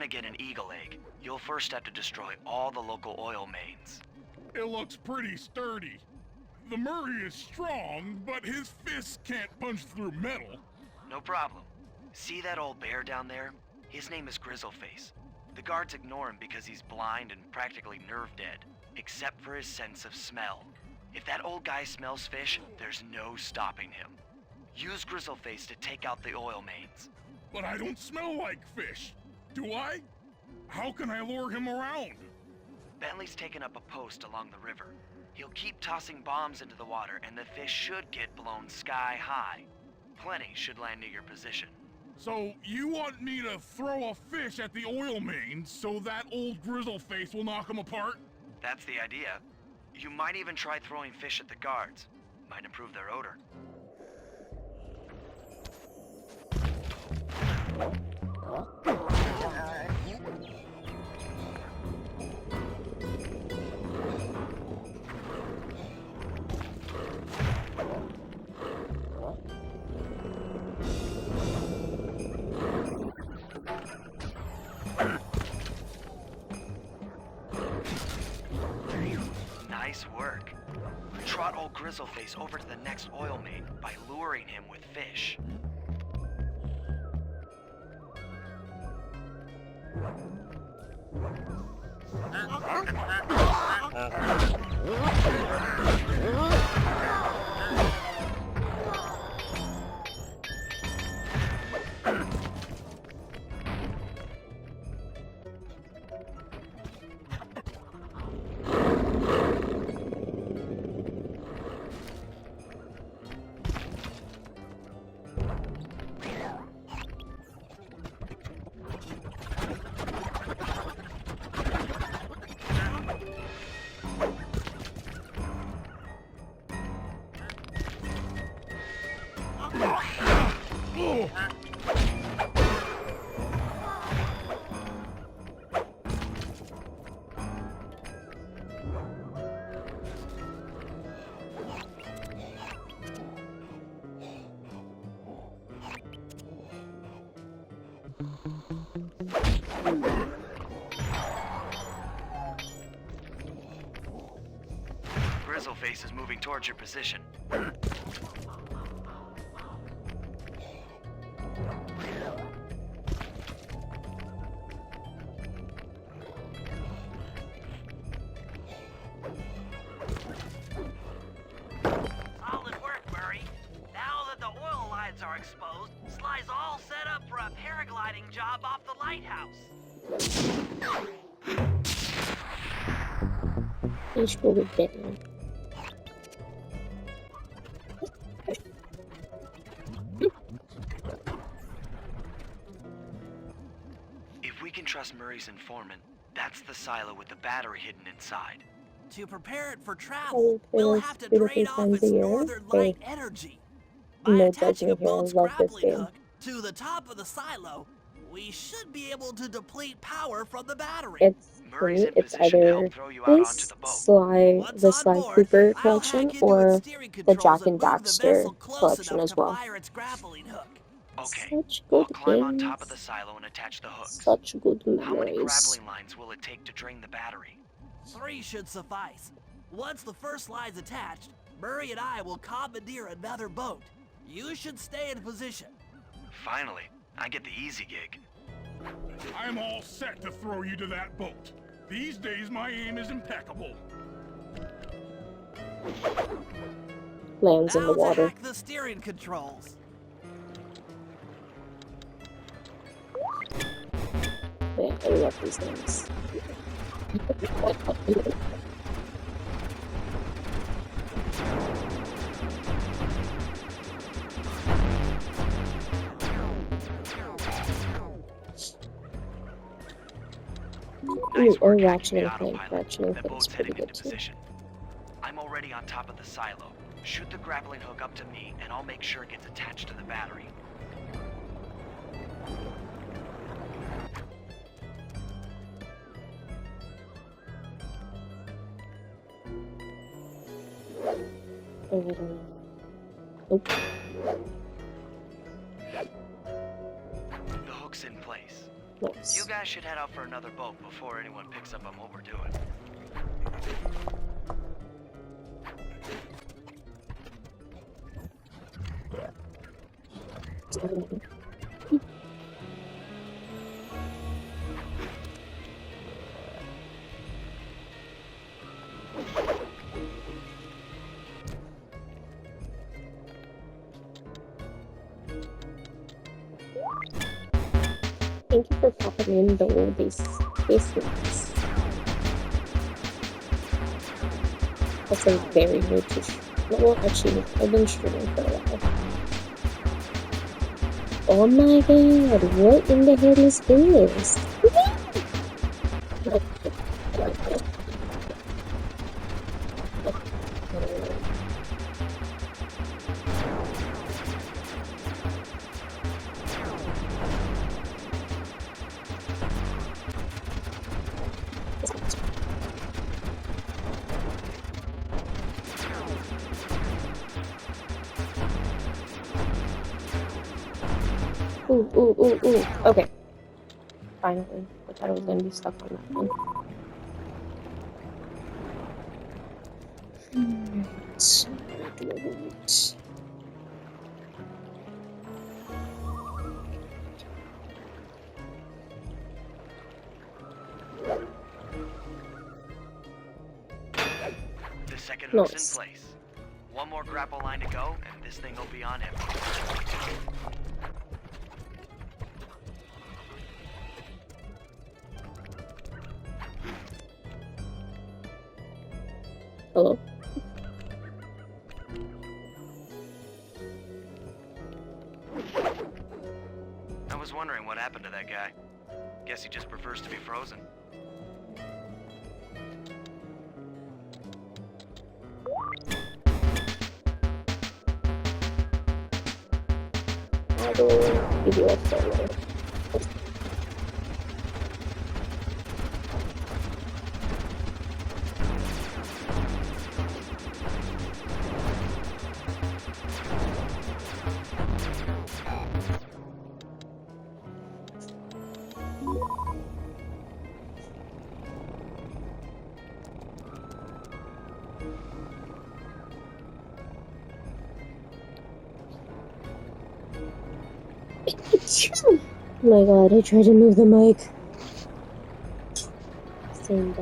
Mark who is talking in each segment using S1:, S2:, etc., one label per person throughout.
S1: to get an eagle egg, you'll first have to destroy all the local oil mains.
S2: It looks pretty sturdy. The Murray is strong, but his fists can't punch through metal.
S1: No problem. See that old bear down there? His name is Grizzleface. The guards ignore him because he's blind and practically nerve dead, except for his sense of smell. If that old guy smells fish, there's no stopping him. Use Grizzleface to take out the oil mains.
S2: But I don't smell like fish. Do I? How can I lure him around?
S1: Bentley's taken up a post along the river. He'll keep tossing bombs into the water and the fish should get blown sky high. Plenty should land near your position.
S2: So you want me to throw a fish at the oil mains so that old Grizzleface will knock him apart?
S1: That's the idea. You might even try throwing fish at the guards. Might improve their odor. Nice work. Trot old Grizzleface over to the next oil main by luring him with fish. Grizzleface is moving towards your position. Solid work, Murray. Now that the oil lines are exposed, Sly's all set up for a paragliding job off the lighthouse.
S3: Ich wurde bitten.
S1: If we can trust Murray's informant, that's the silo with the battery hidden inside. To prepare it for travel, we'll have to drain off its northern light energy. By
S3: No
S1: attaching a
S3: judging here. I
S1: boat's
S3: love this
S1: grappling
S3: game.
S1: hook to the top of the silo, we should be able to deplete power from the battery.
S3: It's for
S1: Murray's
S3: me,
S1: in
S3: it's
S1: position to
S3: either
S1: help throw you out onto
S3: this
S1: the boat.
S3: the
S1: Once on
S3: Sly
S1: board,
S3: Cooper
S1: I'll
S3: collection
S1: hack into
S3: or
S1: its steering
S3: the
S1: controls
S3: Jack
S1: and
S3: and
S1: move the
S3: Daxter
S1: vessel close
S3: collection
S1: enough
S3: as
S1: to
S3: well.
S1: fire its grappling hook. Okay,
S3: Such
S1: I'll
S3: good
S1: climb on top of the
S3: games.
S1: silo and attach the hooks.
S3: Such good
S1: How many
S3: memories.
S1: grappling lines will it take to drain the battery? 3 should suffice. Once the first line's attached, Murray and I will commandeer another boat. You should stay in position. Finally, I get the easy gig.
S2: I'm all set to throw you to that boat. These days my aim is impeccable.
S3: Lands in
S1: Now
S3: the
S1: to
S3: water.
S1: hack the steering controls.
S3: Man, I love these games. Ooh, or Ratchet and Clank. Ratchet and
S1: The
S3: Clank's
S1: boat's
S3: pretty
S1: heading
S3: good
S1: into
S3: too.
S1: position. I'm already on top of the silo. Shoot the grappling hook up to me, and I'll make sure it gets attached to the battery.
S3: Nope.
S1: The hook's in place.
S3: Nice.
S1: You guys should head out for another boat before anyone picks up on what we're doing.
S3: Thank you for popping in the old basements. That's a very new t-shirt. Well, actually, I've been streaming for a while. Oh my god, what in the hell is this? Ooh. Okay. Finally. I thought I was gonna be stuck on that one. Right.
S1: The second hook's
S3: Nice.
S1: in place. One more grapple line to go, and this thing will be on him.
S3: Hello?
S1: I was wondering what happened to that guy. Guess he just prefers to be frozen.
S3: I will give you a follow. Oh my god, I tried to move the mic. Same.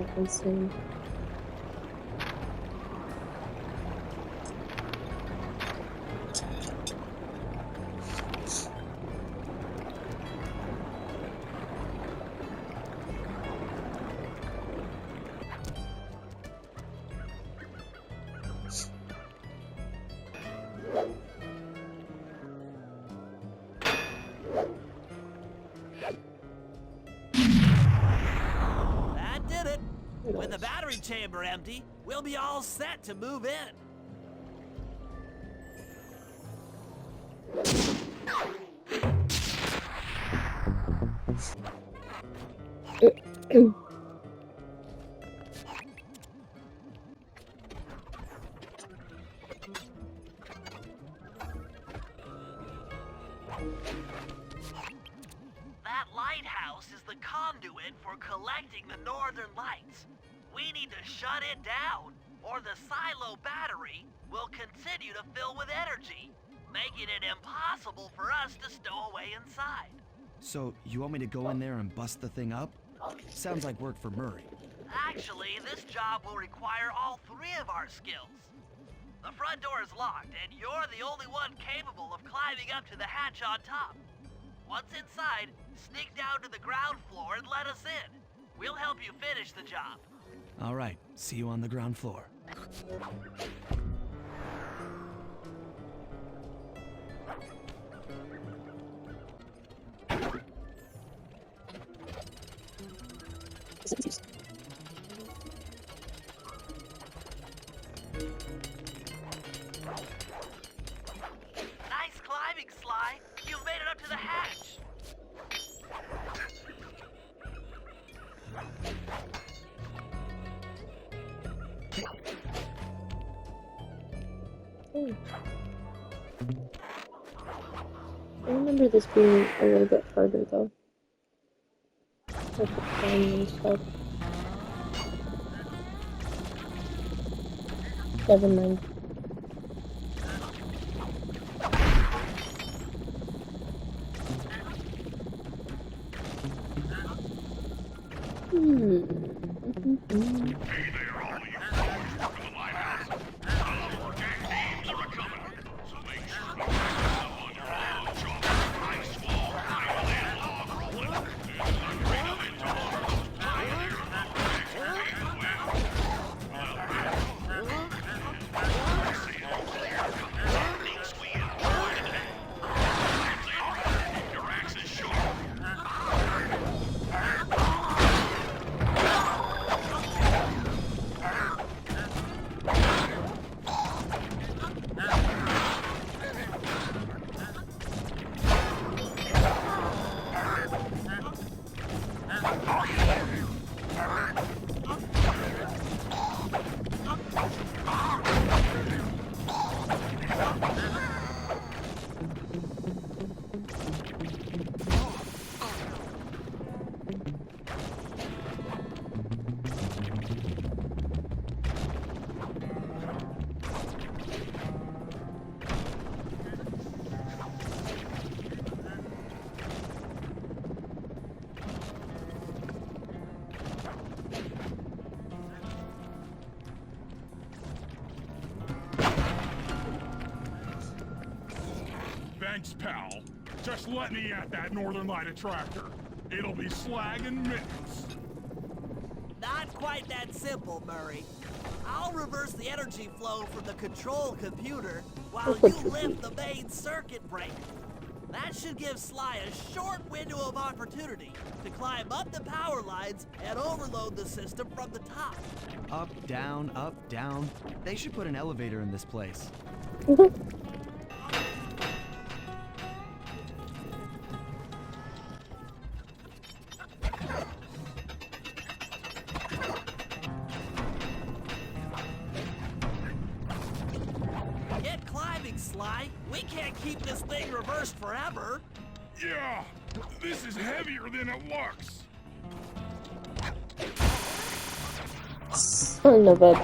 S4: That did it. With the battery chamber empty, we'll be all set to move in. That lighthouse is the conduit for collecting the northern lights. We need to shut it down, or the silo battery will continue to fill with energy, making it impossible for us to stow away inside.
S1: So, you want me to go in there and bust the thing up? Sounds like work for Murray.
S4: Actually, this job will require all three of our skills. The front door is locked, and you're the only one capable of climbing up to the hatch on top. Once inside, sneak down to the ground floor and let us in. We'll help you finish the job.
S1: All right, see you on the ground floor.
S4: Nice climbing, Sly. You've made it up to the hatch.
S3: I remember this being a little bit harder though. I could find stuff. Never mind.
S2: Hey there, all you boys working the lighthouse. Our thieves are a-coming, so make sure to protect yourself on your own job. Ice wall, idle and log rolling. This is a great event to honor those pioneers of our expertise as well. Well, see it all clear coming. Techniques we employ today. Hands in ready, keep your axes sharp. Thanks, pal. Just let me at that Northern Light attractor. It'll be slag and mittens.
S4: Not quite that simple, Murray. I'll reverse the energy flow from the control computer while you lift the main circuit breaker. That should give Sly a short window of opportunity to climb up the power lines and overload the system from the top.
S5: Up, down, up, down. They should put an elevator in this place.
S4: Get climbing, Sly. We can't keep this thing reversed forever.
S2: Yeah, this is heavier than it looks.
S3: Son of a...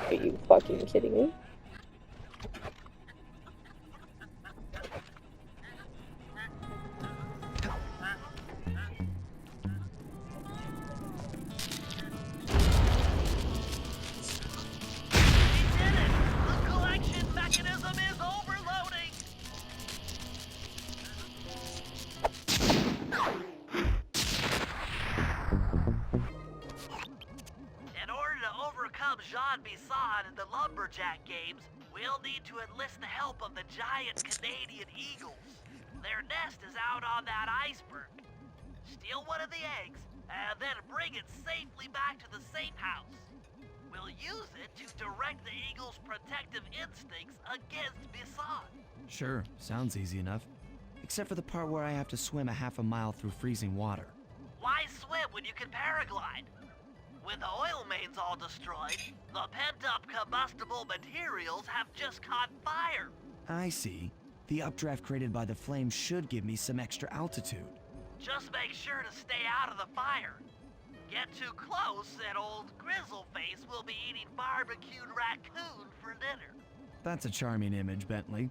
S3: Are you fucking kidding me?
S4: We did it! The collection mechanism is overloading! In order to overcome Jean Bisson in the Lumberjack games, we'll need to enlist the help of the giant Canadian eagles. Their nest is out on that iceberg. Steal one of the eggs, and then bring it safely back to the safe house. We'll use it to direct the eagle's protective instincts against Bisson.
S5: Sure, sounds easy enough. Except for the part where I have to swim a half a mile through freezing water.
S4: Why swim when you can paraglide? With the oil mains all destroyed, the pent-up combustible materials have just caught fire.
S5: I see. The updraft created by the flames should give me some extra altitude.
S4: Just make sure to stay out of the fire. Get too close and old Grizzleface will be eating barbecued raccoon for dinner.
S5: That's a charming image, Bentley.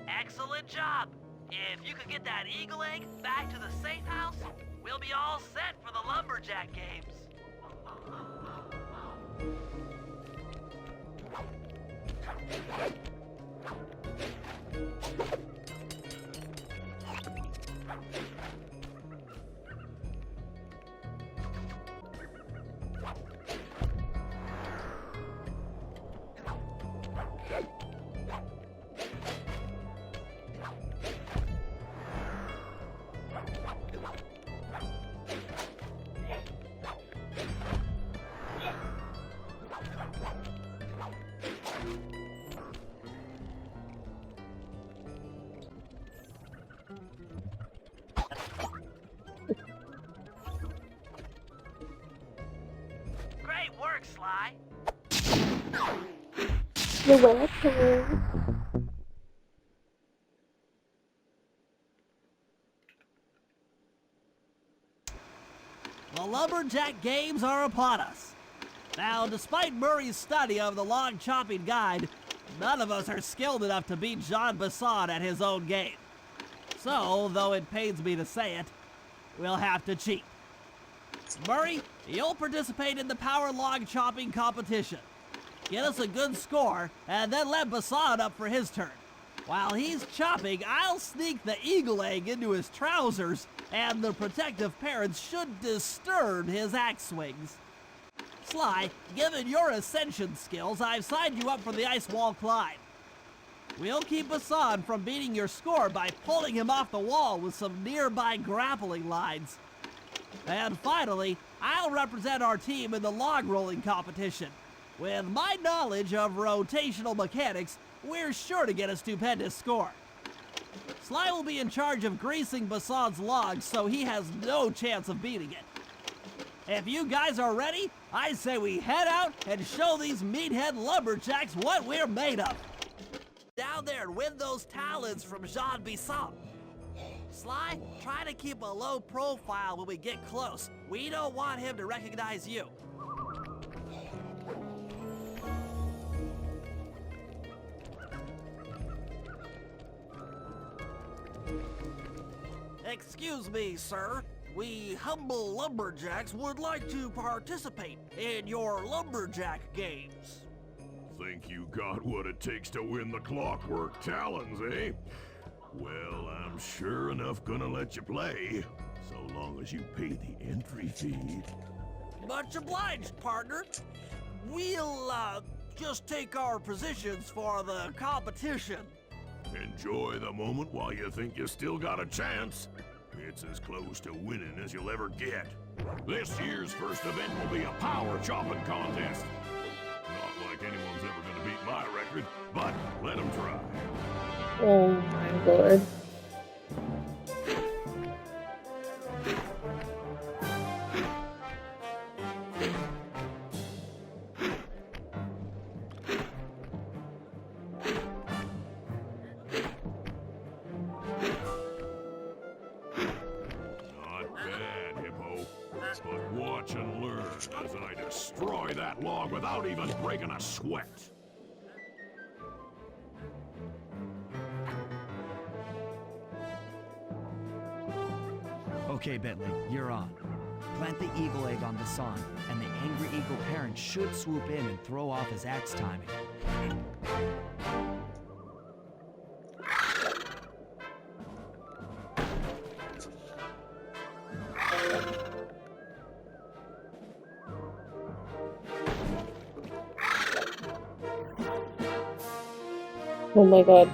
S4: Excellent job! If you could get that eagle egg back to the safe house, we'll be all set for the lumberjack games. Great work, Sly.
S3: You're welcome.
S4: The lumberjack games are upon us. Now, despite Murray's study of the log chopping guide, none of us are skilled enough to beat Jean Basson at his own game. So, though it pains me to say it, we'll have to cheat. Murray, you'll participate in the power log chopping competition. Get us a good score, and then let Basson up for his turn. While he's chopping, I'll sneak the eagle egg into his trousers, and the protective parents should disturb his axe swings. Sly, given your ascension skills, I've signed you up for the ice wall climb. We'll keep Basson from beating your score by pulling him off the wall with some nearby grappling lines. And finally, I'll represent our team in the log rolling competition. With my knowledge of rotational mechanics, we're sure to get a stupendous score. Sly will be in charge of greasing Basson's logs, so he has no chance of beating it. If you guys are ready, I say we head out and show these meathead lumberjacks what we're made of. Down there and win those talons from Jean Bisson. Sly, try to keep a low profile when we get close. We don't want him to recognize you. Excuse me, sir. We humble lumberjacks would like to participate in your lumberjack games.
S2: Think you got what it takes to win the clockwork talons, eh? Well, I'm sure enough gonna let you play, so long as you pay the entry fee.
S4: Much obliged, partner. We'll, just take our positions for the competition.
S2: Enjoy the moment while you think you still got a chance. It's as close to winning as you'll ever get. This year's first event will be a power chopping contest. Not like anyone's ever gonna beat my record, but let them try.
S3: Oh my lord.
S2: Not bad, Hippo. But watch and learn as I destroy that log without even breaking a sweat.
S5: Okay, Bentley, you're on. Plant the eagle egg on Basson, and the angry eagle parent should swoop in and throw off his axe timing.
S3: Oh my god.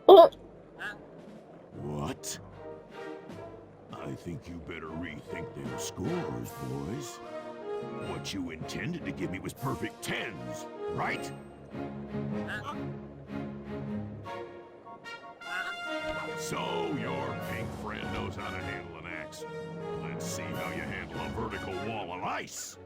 S3: Oh!
S2: What? I think you better rethink them scores, boys. What you intended to give me was perfect tens, right? So your pink friend knows how to handle an axe. Let's see how you handle a vertical wall of ice.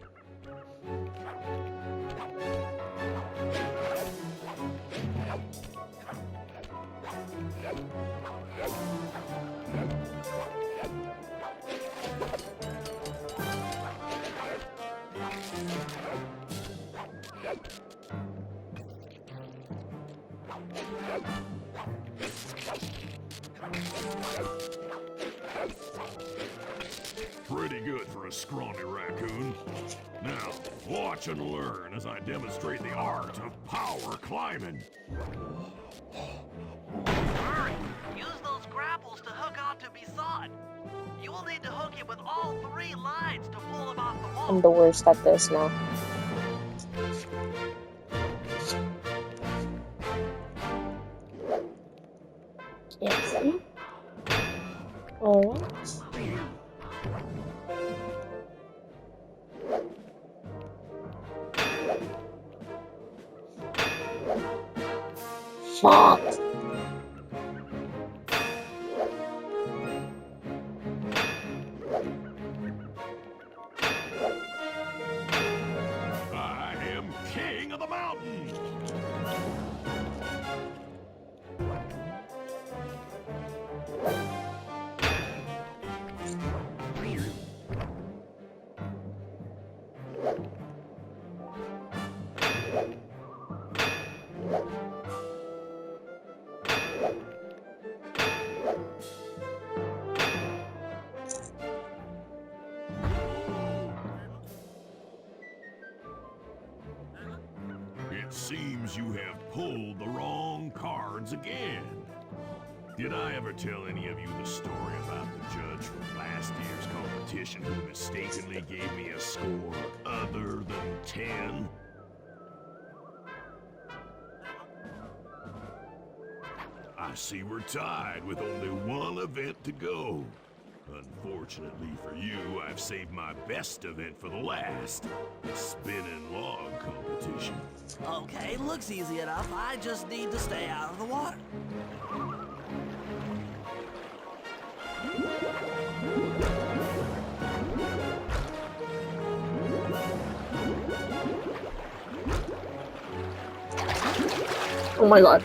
S2: Pretty good for a scrawny raccoon. Now, watch and learn as I demonstrate the art of power climbing.
S4: Hurry! Use those grapples to hook onto Bisson. You will need to hook him with all 3 lines to pull him off the wall.
S3: I'm the worst at this now. Can't see. Alright. Fuck.
S2: I am king of the mountain. It seems you have pulled the wrong cards again. Did I ever tell any of you the story about the judge from last year's competition who mistakenly gave me a score other than 10? I see we're tied with only one event to go. Unfortunately for you, I've saved my best event for the last, the spinning log competition.
S4: Okay, looks easy enough. I just need to stay out of the water.
S3: Oh my god.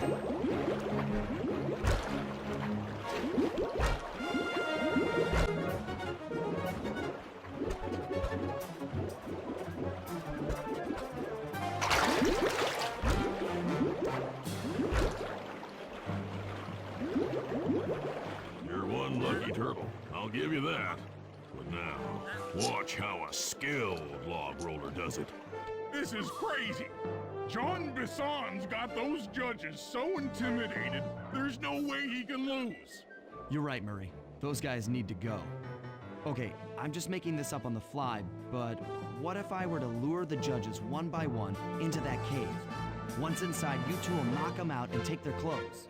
S2: You're one lucky turtle, I'll give you that. But now, watch how a skilled log roller does it.
S6: This is crazy. John Bisson's got those judges so intimidated, there's no way he can lose.
S5: You're right, Murray. Those guys need to go. Okay, I'm just making this up on the fly, but what if I were to lure the judges one by one into that cave? Once inside, you two will knock them out and take their clothes.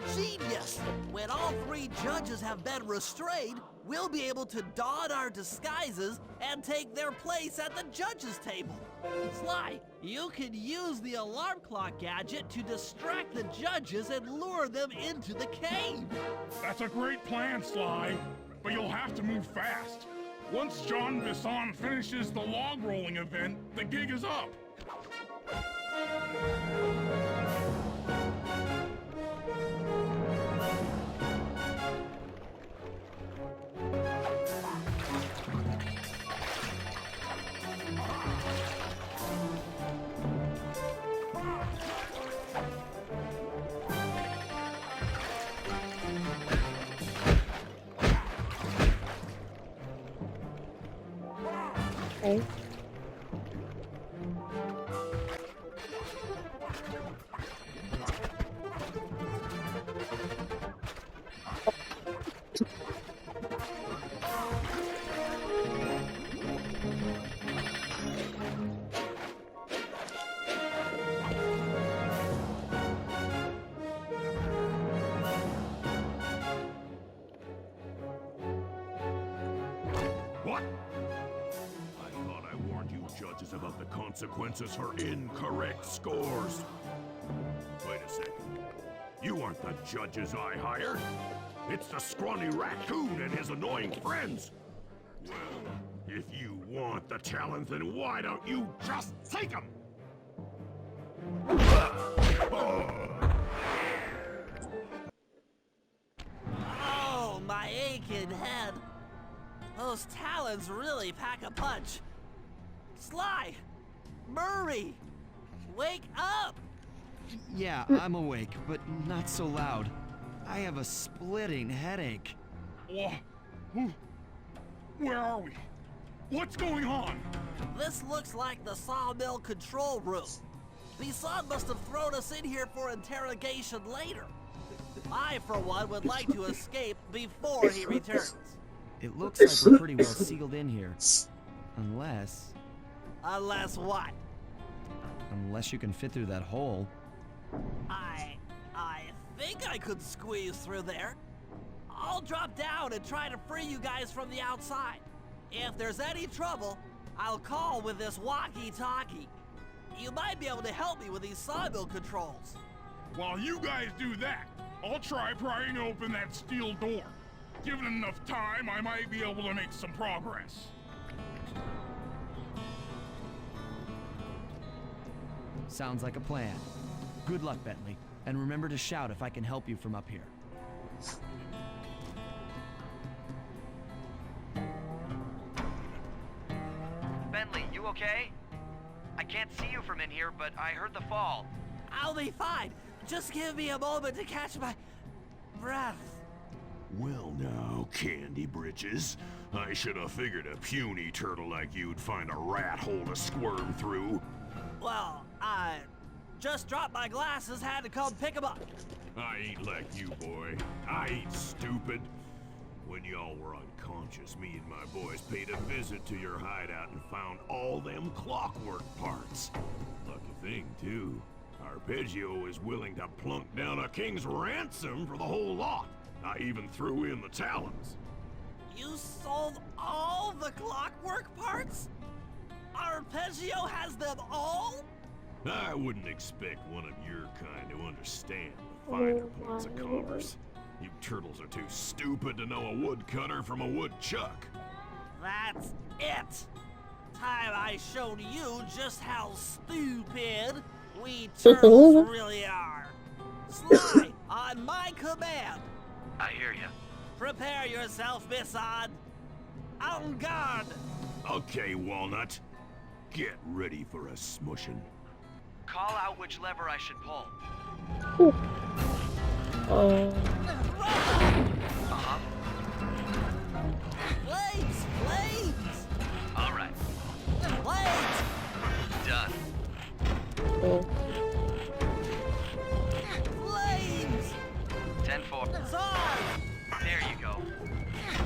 S4: Ingenious! When all 3 judges have been restrained, we'll be able to don our disguises and take their place at the judges' table. Sly, you can use the alarm clock gadget to distract the judges and lure them into the cave.
S6: That's a great plan, Sly, but you'll have to move fast. Once John Bisson finishes the log rolling event, the gig is up.
S3: Okay.
S2: What? I thought I warned you judges about the consequences for incorrect scores. Wait a second. You aren't the judges I hired. It's the scrawny raccoon and his annoying friends. Well, if you want the challenge, then why don't you just take them?
S4: Oh, my aching head. Those talons really pack a punch. Sly! Murray! Wake up!
S5: Yeah, I'm awake, but not so loud. I have a splitting headache.
S6: Where are we? What's going on?
S4: This looks like the sawmill control room. The son must have thrown us in here for interrogation later. I, for one, would like to escape before he returns.
S5: It looks like we're pretty well sealed in here. Unless
S4: Unless what?
S5: you can fit through that hole.
S4: I think I could squeeze through there. I'll drop down and try to free you guys from the outside. If there's any trouble, I'll call with this walkie-talkie. You might be able to help me with these sawmill controls.
S6: While you guys do that, I'll try prying open that steel door. Given enough time, I might be able to make some progress.
S5: Sounds like a plan. Good luck, Bentley. And remember to shout if I can help you from up here.
S1: Bentley, you okay? I can't see you from in here, but I heard the fall.
S4: I'll be fine. Just give me a moment to catch my breath.
S2: Well now, Candy Britches. I should have figured a puny turtle like you'd find a rat hole to squirm through.
S4: Well, I just dropped my glasses, had to come pick them up.
S2: I ain't like you, boy. I ain't stupid. When y'all were unconscious, me and my boys paid a visit to your hideout and found all them clockwork parts. Lucky thing, too. Arpeggio is willing to plunk down a king's ransom for the whole lot. I even threw in the talons.
S4: You sold all the clockwork parts? Arpeggio has them all?
S2: I wouldn't expect one of your kind to understand the finer points of commerce. You turtles are too stupid to know a woodcutter from a woodchuck.
S4: That's it. Time I showed you just how stupid we turtles really are. Sly, on my command.
S1: I hear you.
S4: Prepare yourself, Bisson. En garde.
S2: Okay, Walnut. Get ready for a smushing.
S1: Call out which lever I should pull. Uh-huh.
S4: Blades! Blades!
S1: All right.
S4: Blades!
S1: Done.
S4: Blades!
S1: 10-4.
S4: Sword!
S1: There you go.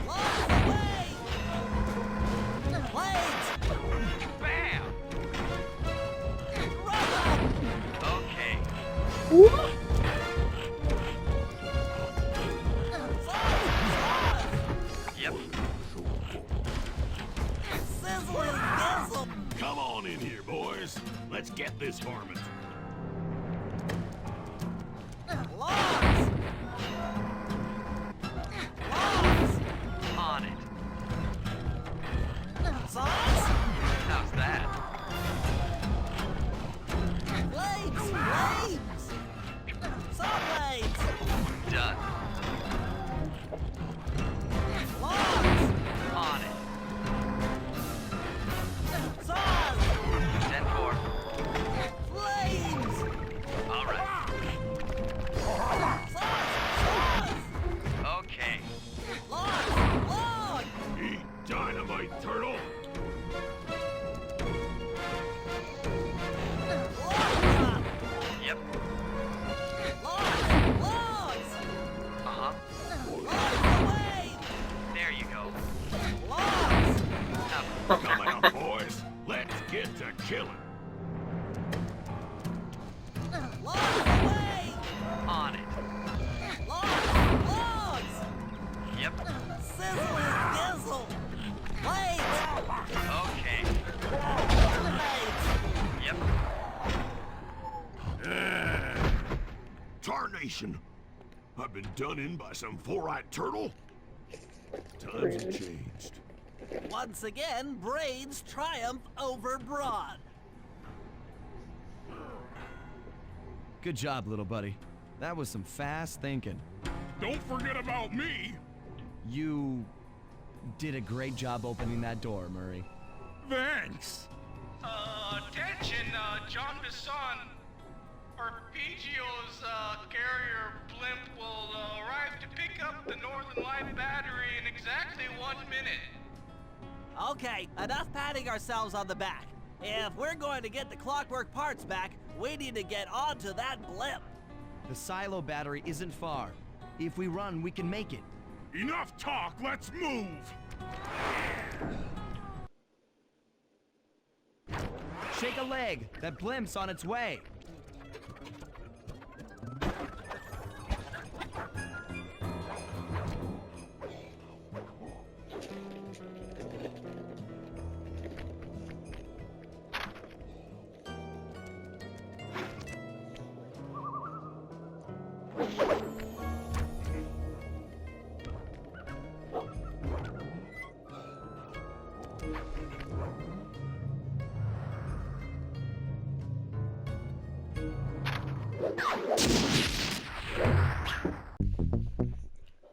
S4: Lost away! Blades!
S1: Bam!
S4: Rubber!
S1: Okay.
S4: Sword!
S1: Yep.
S4: Sizzling gizzle!
S2: Come on in here, boys. Let's get this varmint.
S4: Logs! Logs!
S1: On it.
S4: Saws!
S1: How's that?
S4: Blades! Blades! Saw blades!
S1: Done.
S4: Logs!
S1: On it.
S4: Saws!
S1: 10-4.
S4: Blades!
S1: All right.
S4: Saws!
S1: Okay.
S4: Logs! Log!
S2: Eat dynamite, turtle.
S4: Log!
S1: Yep.
S4: Logs! Logs!
S1: Uh-huh.
S4: Logs away!
S1: There you go.
S4: Logs!
S1: Now,
S2: Come out, boys. Let's get to killing.
S4: Logs away!
S1: on it.
S4: Logs! Logs!
S1: Yep.
S4: Sizzling gizzle! Blades!
S2: station. I've been done in by some four-eyed turtle. Times have changed.
S4: Once again, brains triumph over brawn.
S5: Good job, little buddy. That was some fast thinking.
S6: Don't forget about me.
S5: You did a great job opening that door, Murray.
S6: Thanks.
S7: Attention, John Bisson. Arpeggio's carrier blimp will arrive to pick up the Northern Light battery in exactly 1 minute.
S4: Okay, enough patting ourselves on the back. If we're going to get the clockwork parts back, we need to get onto that blimp.
S5: The silo battery isn't far. If we run, we can make it.
S6: Enough talk, let's move.
S5: Shake a leg. That blimp's on its way.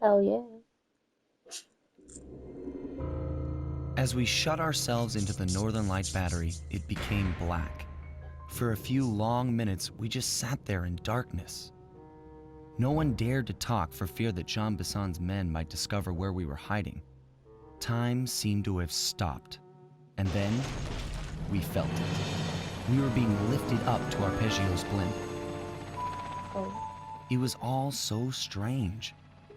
S3: Hell yeah.
S5: As we shut ourselves into the Northern Light battery, it became black. For a few long minutes, we just sat there in darkness. No one dared to talk for fear that Jean Besson's men might discover where we were hiding. Time seemed to have stopped. And then, we felt it. We were being lifted up to Arpeggio's blimp.
S3: Oh.
S5: It was all so strange.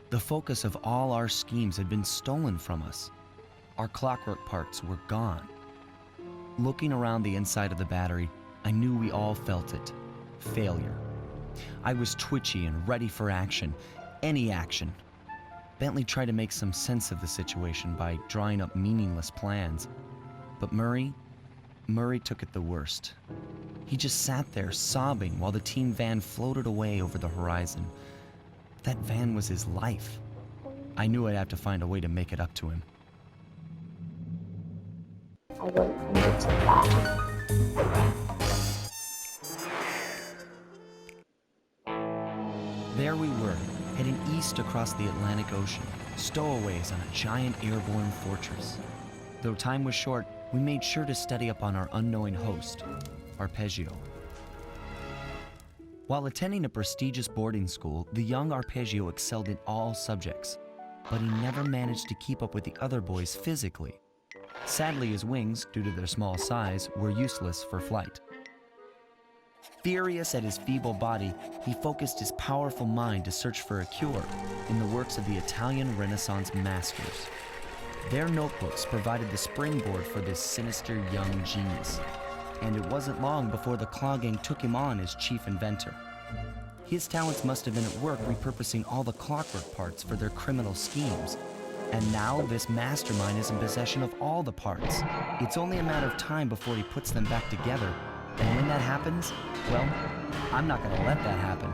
S5: The focus of all our schemes had been stolen from us. Our clockwork parts were gone. Looking around the inside of the battery, I knew we all felt it. Failure. I was twitchy and ready for action. Any action. Bentley tried to make some sense of the situation by drawing up meaningless plans. But Murray took it the worst. He just sat there sobbing while the team van floated away over the horizon. That van was his life. I knew I'd have to find a way to make it up to him.
S3: I won't commit to that.
S5: There we were, heading east across the Atlantic Ocean, stowaways on a giant airborne fortress. Though time was short, we made sure to study up on our unknowing host, Arpeggio. While attending a prestigious boarding school, the young Arpeggio excelled in all subjects, but he never managed to keep up with the other boys physically. Sadly, his wings, due to their small size, were useless for flight. Furious at his feeble body, he focused his powerful mind to search for a cure in the works of the Italian Renaissance masters. Their notebooks provided the springboard for this sinister young genius, and it wasn't long before the Claw Gang took him on as chief inventor. His talents must have been at work repurposing all the clockwork parts for their criminal schemes. And now this mastermind is in possession of all the parts. It's only a matter of time before he puts them back together. And when that happens, well, I'm not gonna let that happen.